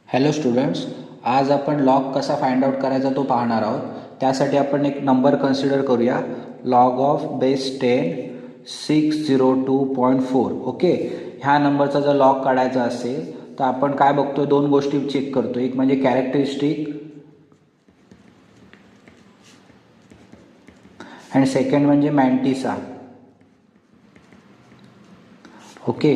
Hello students, आज आपण log कसा फाइंड आउट करायचा तो पाहणार आहोत. त्यासाठी आपण एक नंबर कन्सिडर करूया, लॉग ऑफ बेस 10 602.4. ओके, ह्या नंबरचा जर लॉग काढायचा असेल तर आपण काय बघतो, दोन गोष्टी चेक करतो. एक म्हणजे कॅरेक्टरिस्टिक अँड सेकंड म्हणजे मॅन्टिसा. ओके,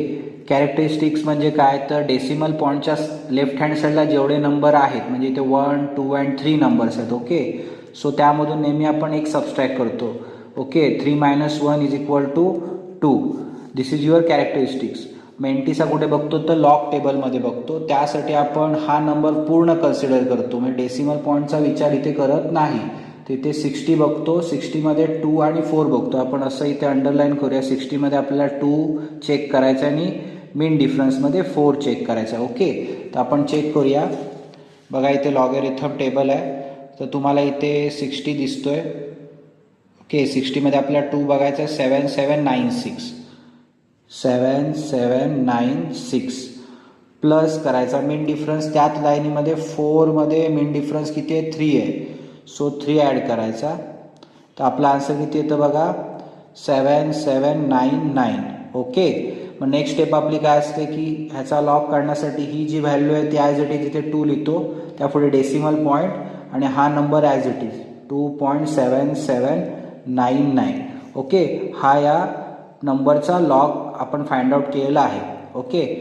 कॅरेक्टरिस्टिक्स म्हणजे काय, तर डेसिमल पॉईंटच्या लेफ्ट हँड साईडला जेवढे नंबर आहेत, म्हणजे इथे 1 2 अँड 3 नंबर्स आहेत. ओके, सो त्यामधून नेहमी आपण एक सबस्ट्रॅक्ट करतो. Okay, 3 - 1 = 2. This is your characteristics. Mantissa कुठे बघतो, तर लॉग टेबलमध्ये बघतो. त्यासाठी आपण हा नंबर पूर्ण कन्सिडर करतो, म्हणजे डेसिमल पॉईंटचा विचार इथे करत नाही. तिथे 60 बघतो, 60मध्ये 2 आणि 4 बघतो. आपण असं इथे अंडरलाईन करूया, 60मध्ये आपल्याला 2 चेक करायचं आणि मीन डिफरन्समध्ये 4 चेक करायचा. ओके, तर आपण चेक करूया. बघा इथे लॉगॅरिथम टेबल आहे, तर तुम्हाला इथे 60 दिसतोय. ओके, 60मध्ये आपल्याला 2 बघायचा आहे, 7796 7796 प्लस करायचा मीन डिफरन्स. त्याच लाईनीमध्ये 4मध्ये मीन डिफरन्स किती आहे, 3 आहे. सो 3 ॲड करायचा. तर आपला आन्सर किती येतं बघा, 7799. ओके, मग नेक्स्ट स्टेप आपली काय असते की ह्याचा लॉग काढण्यासाठी ही जी व्हॅल्यू आहे ती ॲज इट इज इथे 2 लिहितो, त्यापुढे डेसिमल पॉईंट आणि हा number as it is 2.7799. Okay, हा या नंबरचा लॉग आपण फाइंड आउट केलेला आहे. ओके.